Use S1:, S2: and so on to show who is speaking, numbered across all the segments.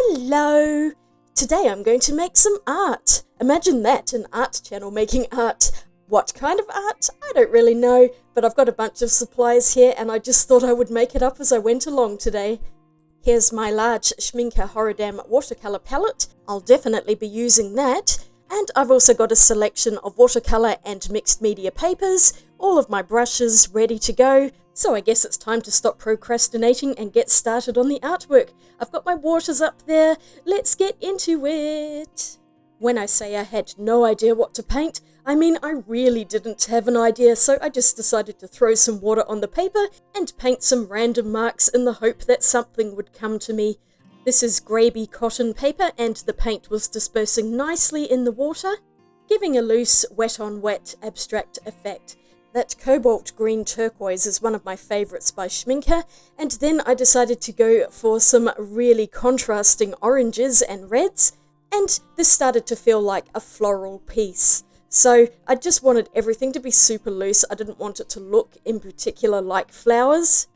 S1: Hello! Today I'm going to make some art. Imagine that, an art channel making art. What kind of art? I don't really know, but I've got a bunch of supplies here and I just thought I would make it up as I went along today. Here's my large Schmincke Horadam watercolour palette. I'll definitely be using that. And I've also got a selection of watercolour and mixed media papers, all of my brushes ready to go. So I guess it's time to stop procrastinating and get started on the artwork. I've got my waters up there. Let's get into it. When I say I had no idea what to paint, I mean I really didn't have an idea, so I just decided to throw some water on the paper and paint some random marks in the hope that something would come to me. This is grey cotton paper and the paint was dispersing nicely in the water, giving a loose wet-on-wet abstract effect. That cobalt green turquoise is one of my favourites by Schmincke, and then I decided to go for some really contrasting oranges and reds, and this started to feel like a floral piece. So I just wanted everything to be super loose. I didn't want it to look in particular like flowers.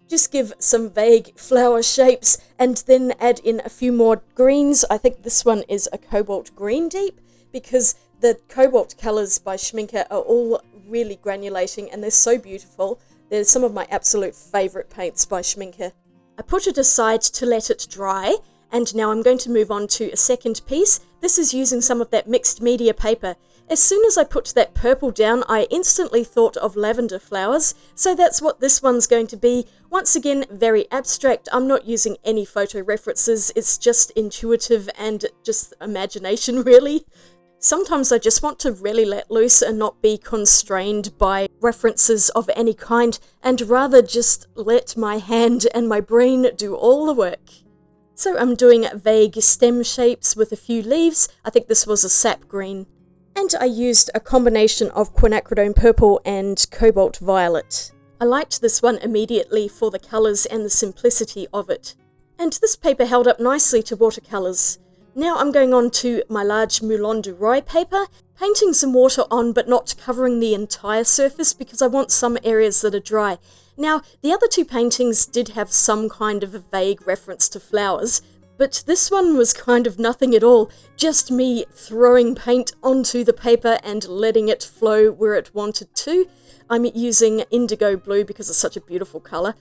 S1: Just give some vague flower shapes and then add in a few more greens. I think this one is a cobalt green deep because the cobalt colours by Schmincke are all really granulating and they're so beautiful. They're some of my absolute favourite paints by Schmincke. I put it aside to let it dry, and now I'm going to move on to a second piece. This is using some of that mixed media paper. As soon as I put that purple down, I instantly thought of lavender flowers, so that's what this one's going to be. Once again, very abstract. I'm not using any photo references. It's just intuitive and just imagination, really. Sometimes I just want to really let loose and not be constrained by references of any kind, and rather just let my hand and my brain do all the work. So I'm doing vague stem shapes with a few leaves. I think this was a sap green. And I used a combination of quinacridone purple and cobalt violet. I liked this one immediately for the colours and the simplicity of it. And this paper held up nicely to watercolours. Now I'm going on to my large Moulin du Roi paper, painting some water on but not covering the entire surface because I want some areas that are dry. Now, the other two paintings did have some kind of a vague reference to flowers, but this one was kind of nothing at all, just me throwing paint onto the paper and letting it flow where it wanted to. I'm using indigo blue because it's such a beautiful colour.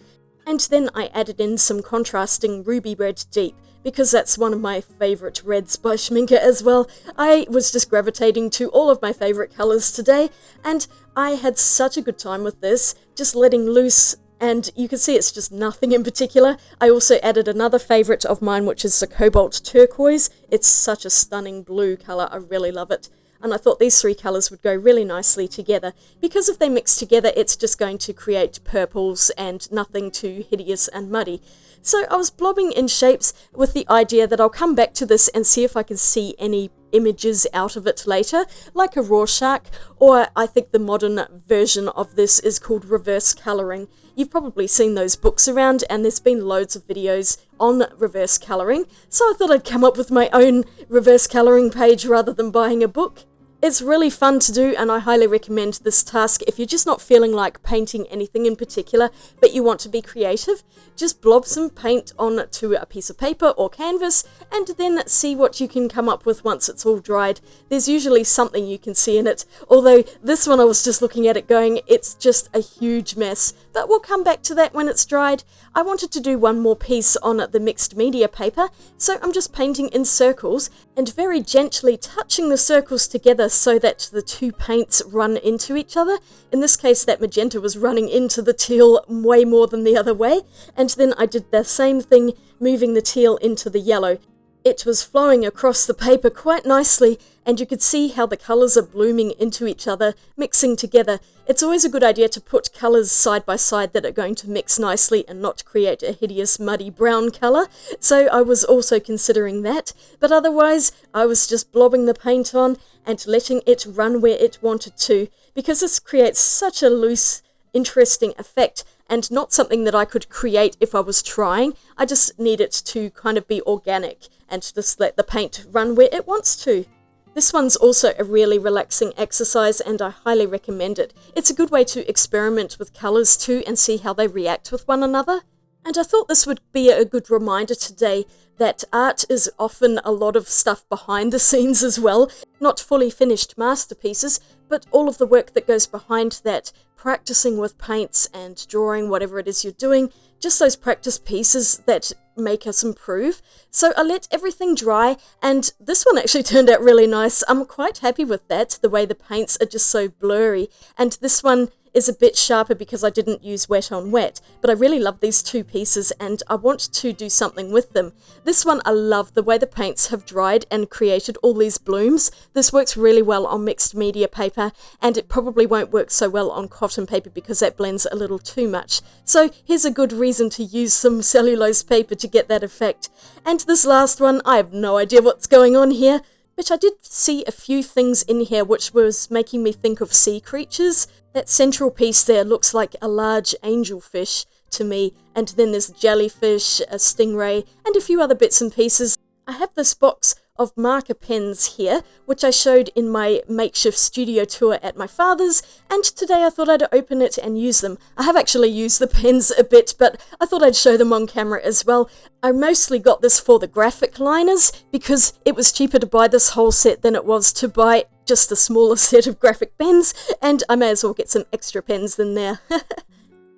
S1: And then I added in some contrasting ruby red deep, because that's one of my favourite reds by Schmincke as well. I was just gravitating to all of my favourite colours today, and I had such a good time with this, just letting loose, and you can see it's just nothing in particular. I also added another favourite of mine, which is the cobalt turquoise. It's such a stunning blue colour, I really love it. And I thought these three colours would go really nicely together, because if they mix together it's just going to create purples and nothing too hideous and muddy. So I was blobbing in shapes with the idea that I'll come back to this and see if I can see any images out of it later, like a Rorschach, or I think the modern version of this is called reverse colouring. You've probably seen those books around and there's been loads of videos on reverse colouring, so I thought I'd come up with my own reverse colouring page rather than buying a book. It's really fun to do and I highly recommend this task if you're just not feeling like painting anything in particular but you want to be creative. Just blob some paint onto a piece of paper or canvas and then see what you can come up with once it's all dried. There's usually something you can see in it, although this one I was just looking at it going, it's just a huge mess, but we'll come back to that when it's dried. I wanted to do one more piece on the mixed media paper, so I'm just painting in circles and very gently touching the circles together so that the two paints run into each other. In this case, that magenta was running into the teal way more than the other way, and then I did the same thing, moving the teal into the yellow. It was flowing across the paper quite nicely, and you could see how the colours are blooming into each other, mixing together. It's always a good idea to put colours side by side that are going to mix nicely and not create a hideous muddy brown colour, so I was also considering that, but otherwise I was just blobbing the paint on and letting it run where it wanted to, because this creates such a loose, interesting effect, and not something that I could create if I was trying. I just need it to kind of be organic and just let the paint run where it wants to. This one's also a really relaxing exercise and I highly recommend it. It's a good way to experiment with colours too and see how they react with one another. And I thought this would be a good reminder today that art is often a lot of stuff behind the scenes as well. Not fully finished masterpieces, but all of the work that goes behind that, practicing with paints and drawing, whatever it is you're doing, just those practice pieces that make us improve. So I let everything dry, and this one actually turned out really nice. I'm quite happy with that, the way the paints are just so blurry. And this one is a bit sharper because I didn't use wet on wet, but I really love these two pieces and I want to do something with them. This one, I love the way the paints have dried and created all these blooms. This works really well on mixed media paper, and it probably won't work so well on cotton paper because that blends a little too much. So here's a good reason to use some cellulose paper to get that effect. And this last one, I have no idea what's going on here, but I did see a few things in here which was making me think of sea creatures. That central piece there looks like a large angelfish to me, and then there's a jellyfish, a stingray, and a few other bits and pieces. I have this box of marker pens here, which I showed in my makeshift studio tour at my father's, and today I thought I'd open it and use them. I have actually used the pens a bit, but I thought I'd show them on camera as well. I mostly got this for the graphic liners because it was cheaper to buy this whole set than it was to buy just a smaller set of graphic pens, and I may as well get some extra pens than there.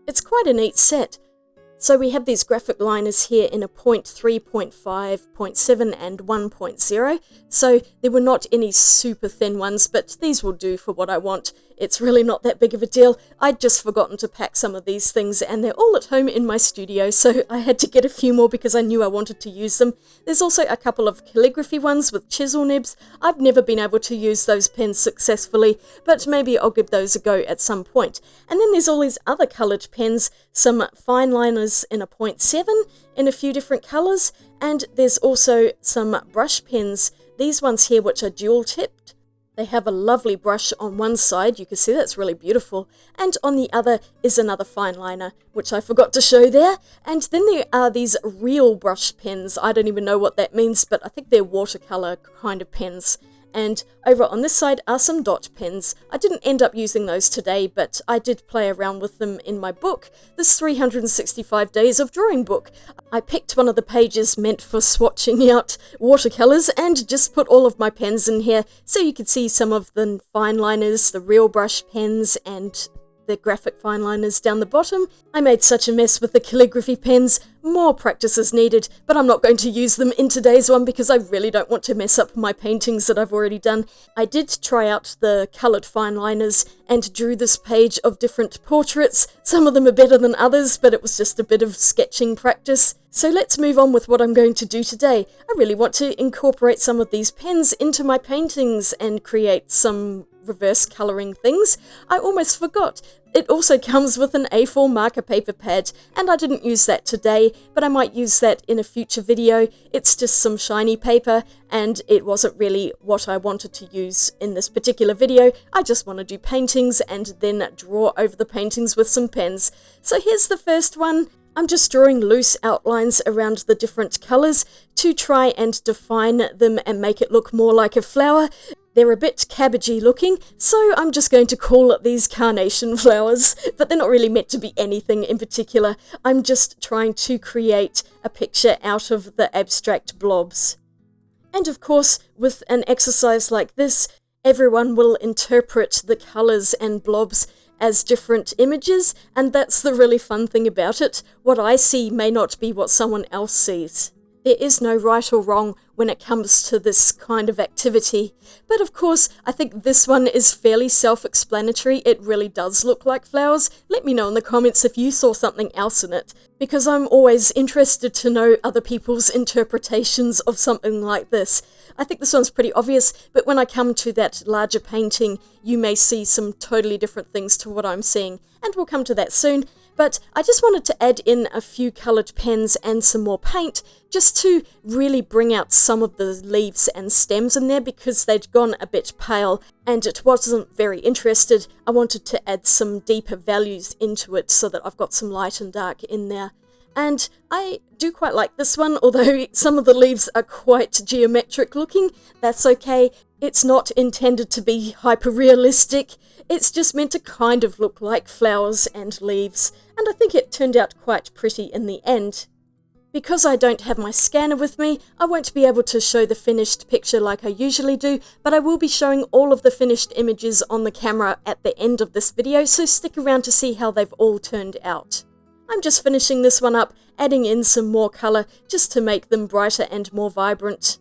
S1: It's quite a neat set. So we have these graphic liners here in a 0.3, 0.5, 0.7 and 1.0. So there were not any super thin ones, but these will do for what I want. It's really not that big of a deal. I'd just forgotten to pack some of these things and they're all at home in my studio, so I had to get a few more because I knew I wanted to use them. There's also a couple of calligraphy ones with chisel nibs. I've never been able to use those pens successfully, but maybe I'll give those a go at some point. And then there's all these other coloured pens, some fine liners in a 0.7 in a few different colours, and there's also some brush pens. These ones here which are dual tipped. They have a lovely brush on one side, you can see that's really beautiful, and on the other is another fine liner, which I forgot to show there. And then there are these real brush pens. I don't even know what that means, but I think they're watercolour kind of pens. And over on this side are some dot pens. I didn't end up using those today, but I did play around with them in my book, this 365 Days of Drawing book. I picked one of the pages meant for swatching out watercolours and just put all of my pens in here so you could see some of the fine liners, the real brush pens, and the graphic fine liners down the bottom. I made such a mess with the calligraphy pens. More practice is needed, but I'm not going to use them in today's one because I really don't want to mess up my paintings that I've already done. I did try out the coloured fine liners and drew this page of different portraits. Some of them are better than others, but it was just a bit of sketching practice. So let's move on with what I'm going to do today. I really want to incorporate some of these pens into my paintings and create some reverse colouring things. I almost forgot. It also comes with an A4 marker paper pad, and I didn't use that today, but I might use that in a future video. It's just some shiny paper, and it wasn't really what I wanted to use in this particular video. I just want to do paintings and then draw over the paintings with some pens. So here's the first one. I'm just drawing loose outlines around the different colours to try and define them and make it look more like a flower. They're a bit cabbagey looking, so I'm just going to call these carnation flowers, but they're not really meant to be anything in particular. I'm just trying to create a picture out of the abstract blobs. And of course, with an exercise like this, everyone will interpret the colours and blobs as different images, and that's the really fun thing about it. What I see may not be what someone else sees. There is no right or wrong when it comes to this kind of activity. But of course, I think this one is fairly self-explanatory. It really does look like flowers. Let me know in the comments if you saw something else in it, because I'm always interested to know other people's interpretations of something like this. I think this one's pretty obvious, but when I come to that larger painting, you may see some totally different things to what I'm seeing, and we'll come to that soon. But I just wanted to add in a few coloured pens and some more paint just to really bring out some of the leaves and stems in there because they'd gone a bit pale and it wasn't very interested. I wanted to add some deeper values into it so that I've got some light and dark in there. And I do quite like this one, although some of the leaves are quite geometric looking. That's okay. It's not intended to be hyper-realistic. It's just meant to kind of look like flowers and leaves. And I think it turned out quite pretty in the end. Because I don't have my scanner with me, I won't be able to show the finished picture like I usually do, but I will be showing all of the finished images on the camera at the end of this video, so stick around to see how they've all turned out. I'm just finishing this one up, adding in some more colour just to make them brighter and more vibrant.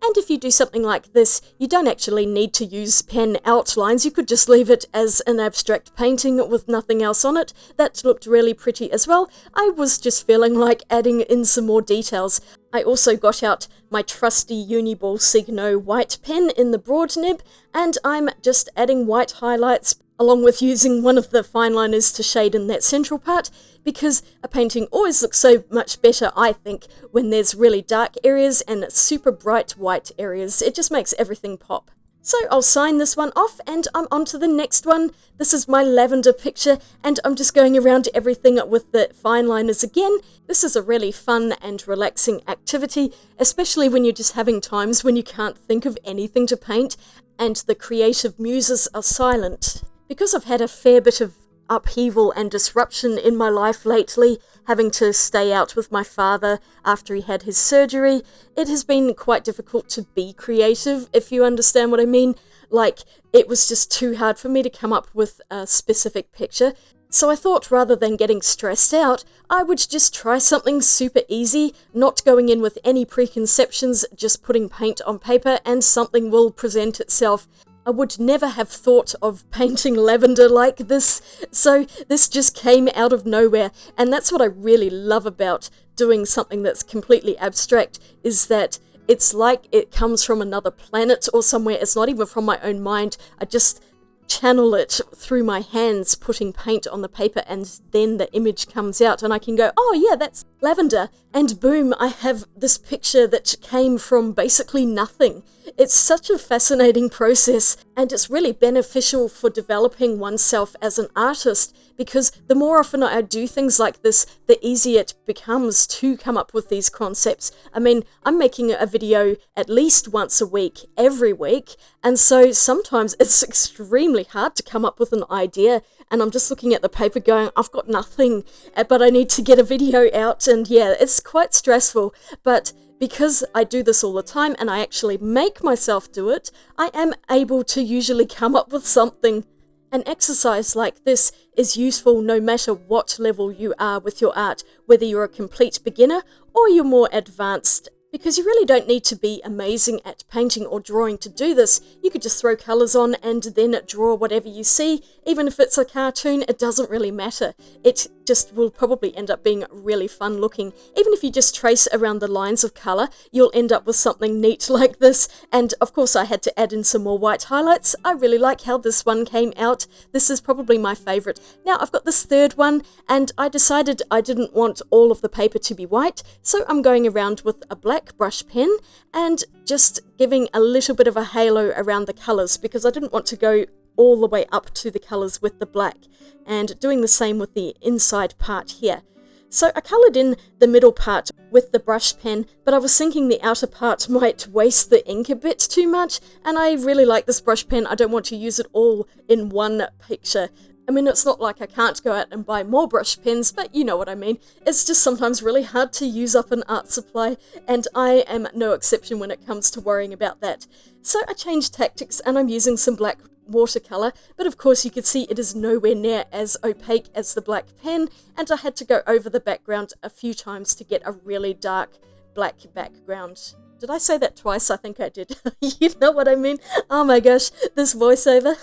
S1: And if you do something like this, you don't actually need to use pen outlines. You could just leave it as an abstract painting with nothing else on it. That looked really pretty as well. I was just feeling like adding in some more details. I also got out my trusty Uniball Signo white pen in the broad nib, and I'm just adding white highlights along with using one of the fineliners to shade in that central part, because a painting always looks so much better, I think, when there's really dark areas and super bright white areas. It just makes everything pop. So I'll sign this one off and I'm on to the next one. This is my lavender picture and I'm just going around everything with the fineliners again. This is a really fun and relaxing activity, especially when you're just having times when you can't think of anything to paint and the creative muses are silent. Because I've had a fair bit of upheaval and disruption in my life lately, having to stay out with my father after he had his surgery, it has been quite difficult to be creative, if you understand what I mean. Like, it was just too hard for me to come up with a specific picture. So I thought rather than getting stressed out, I would just try something super easy, not going in with any preconceptions, just putting paint on paper and something will present itself. I would never have thought of painting lavender like this, so this just came out of nowhere, and that's what I really love about doing something that's completely abstract, is that it's like it comes from another planet or somewhere. It's not even from my own mind. I just channel it through my hands, putting paint on the paper, and then the image comes out and I can go, oh yeah, that's lavender, and boom, I have this picture that came from basically nothing. It's such a fascinating process, and it's really beneficial for developing oneself as an artist, because the more often I do things like this, the easier it becomes to come up with these concepts. I mean, I'm making a video at least once a week, every week, and so sometimes it's extremely hard to come up with an idea, and I'm just looking at the paper going, I've got nothing, but I need to get a video out, and yeah, it's quite stressful, but because I do this all the time and I actually make myself do it, I am able to usually come up with something. An exercise like this is useful no matter what level you are with your art, whether you're a complete beginner or you're more advanced. Because you really don't need to be amazing at painting or drawing to do this. You could just throw colours on and then draw whatever you see. Even if it's a cartoon, it doesn't really matter. It just will probably end up being really fun looking. Even if you just trace around the lines of colour, you'll end up with something neat like this. And of course I had to add in some more white highlights. I really like how this one came out. This is probably my favourite. Now I've got this third one and I decided I didn't want all of the paper to be white, so I'm going around with a black brush pen and just giving a little bit of a halo around the colours, because I didn't want to go all the way up to the colours with the black, and doing the same with the inside part here. So I coloured in the middle part with the brush pen, but I was thinking the outer part might waste the ink a bit too much, and I really like this brush pen. I don't want to use it all in one picture. I mean, it's not like I can't go out and buy more brush pens, but you know what I mean. It's just sometimes really hard to use up an art supply, and I am no exception when it comes to worrying about that. So I changed tactics and I'm using some black watercolour, but of course you can see it is nowhere near as opaque as the black pen, and I had to go over the background a few times to get a really dark black background. Did I say that twice? I think I did. You know what I mean? Oh my gosh, this voiceover.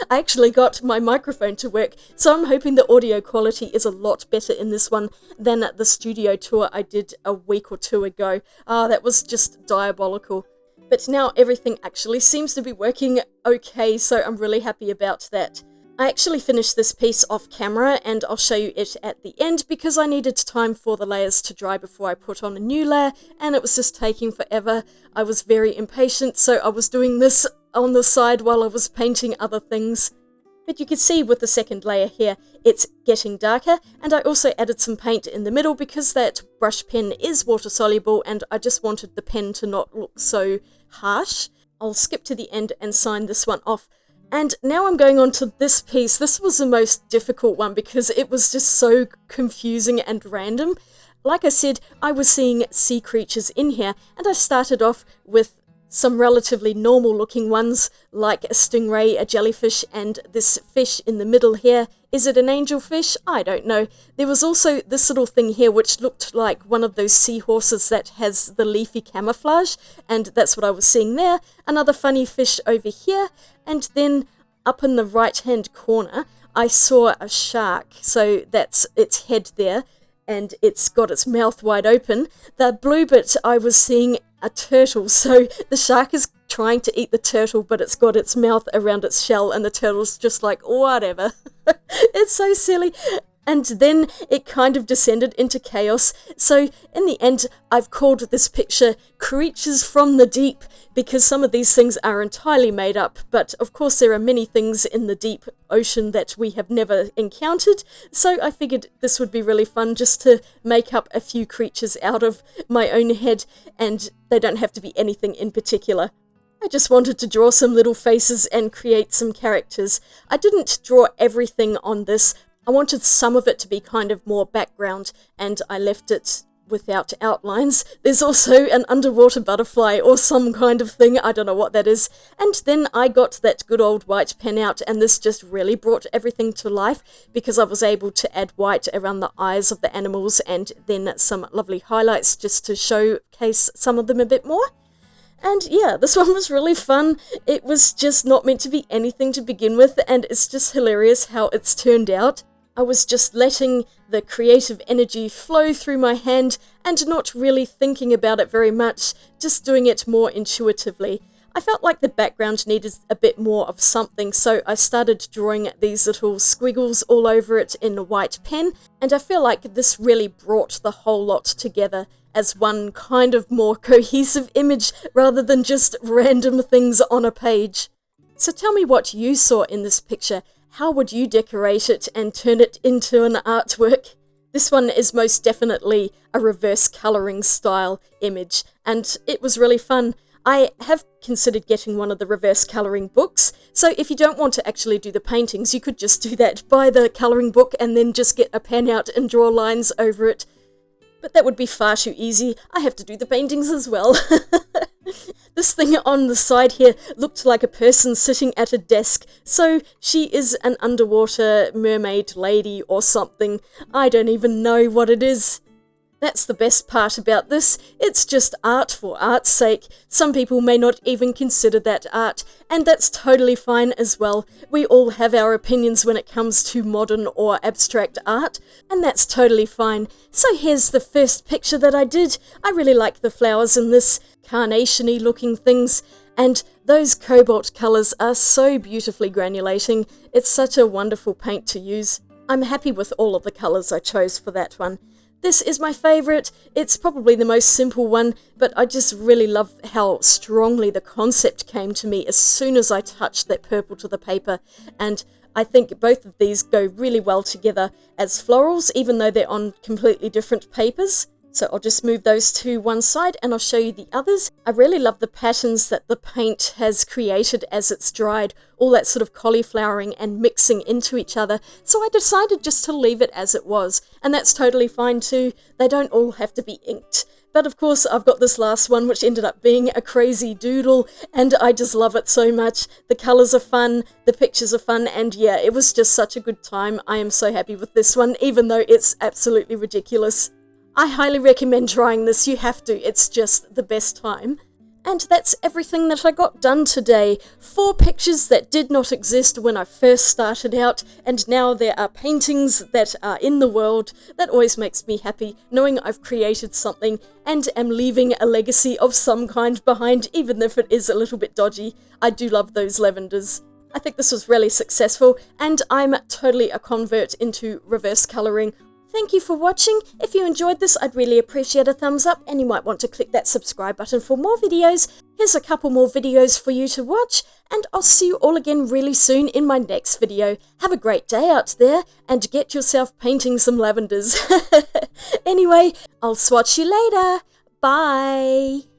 S1: I actually got my microphone to work, so I'm hoping the audio quality is a lot better in this one than at the studio tour I did a week or two ago. That was just diabolical. But now everything actually seems to be working okay, so I'm really happy about that. I actually finished this piece off camera and I'll show you it at the end because I needed time for the layers to dry before I put on a new layer, and it was just taking forever. I was very impatient, so I was doing this on the side while I was painting other things. But you can see with the second layer here, it's getting darker, and I also added some paint in the middle because that brush pen is water soluble and I just wanted the pen to not look so harsh. I'll skip to the end and sign this one off. And now I'm going on to this piece. This was the most difficult one because it was just so confusing and random. Like I said, I was seeing sea creatures in here, and I started off with some relatively normal looking ones like a stingray, a jellyfish, and this fish in the middle here. Is it an angelfish? I don't know. There was also this little thing here which looked like one of those seahorses that has the leafy camouflage, and that's what I was seeing there. Another funny fish over here, and then up in the right hand corner I saw a shark, so that's its head there, and it's got its mouth wide open. The blue bit I was seeing a turtle, so the shark is trying to eat the turtle, but it's got its mouth around its shell, and the turtle's just like, whatever. It's so silly. And then it kind of descended into chaos. So in the end, I've called this picture Creatures from the Deep, because some of these things are entirely made up, but of course there are many things in the deep ocean that we have never encountered, so I figured this would be really fun just to make up a few creatures out of my own head, and they don't have to be anything in particular. I just wanted to draw some little faces and create some characters. I didn't draw everything on this. I wanted some of it to be kind of more background, and I left it without outlines. There's also an underwater butterfly or some kind of thing, I don't know what that is. And then I got that good old white pen out, and this just really brought everything to life because I was able to add white around the eyes of the animals and then some lovely highlights just to showcase some of them a bit more. And yeah, this one was really fun. It was just not meant to be anything to begin with, and it's just hilarious how it's turned out. I was just letting the creative energy flow through my hand and not really thinking about it very much, just doing it more intuitively. I felt like the background needed a bit more of something, so I started drawing these little squiggles all over it in a white pen, and I feel like this really brought the whole lot together as one kind of more cohesive image rather than just random things on a page. So tell me what you saw in this picture. How would you decorate it and turn it into an artwork? This one is most definitely a reverse colouring style image, and it was really fun. I have considered getting one of the reverse colouring books, so if you don't want to actually do the paintings, you could just do that, buy the colouring book and then just get a pen out and draw lines over it. But that would be far too easy. I have to do the paintings as well. This thing on the side here looked like a person sitting at a desk, so she is an underwater mermaid lady or something. I don't even know what it is. That's the best part about this. It's just art for art's sake. Some people may not even consider that art, and that's totally fine as well. We all have our opinions when it comes to modern or abstract art, and that's totally fine. So here's the first picture that I did. I really like the flowers in this, carnation-y looking things, and those cobalt colours are so beautifully granulating. It's such a wonderful paint to use. I'm happy with all of the colours I chose for that one. This is my favourite. It's probably the most simple one, but I just really love how strongly the concept came to me as soon as I touched that purple to the paper, and I think both of these go really well together as florals, even though they're on completely different papers. So I'll just move those to one side and I'll show you the others. I really love the patterns that the paint has created as it's dried, all that sort of cauliflowering and mixing into each other. So I decided just to leave it as it was, and that's totally fine too. They don't all have to be inked. But of course I've got this last one which ended up being a crazy doodle, and I just love it so much. The colours are fun, the pictures are fun, and yeah, it was just such a good time. I am so happy with this one, even though it's absolutely ridiculous. I highly recommend trying this, you have to, it's just the best time. And that's everything that I got done today. 4 pictures that did not exist when I first started out, and now there are paintings that are in the world. That always makes me happy, knowing I've created something and am leaving a legacy of some kind behind, even if it is a little bit dodgy. I do love those lavenders. I think this was really successful, and I'm totally a convert into reverse colouring. Thank you for watching. If you enjoyed this, I'd really appreciate a thumbs up, and you might want to click that subscribe button for more videos. Here's a couple more videos for you to watch, and I'll see you all again really soon in my next video. Have a great day out there, and get yourself painting some lavenders. Anyway, I'll swatch you later. Bye!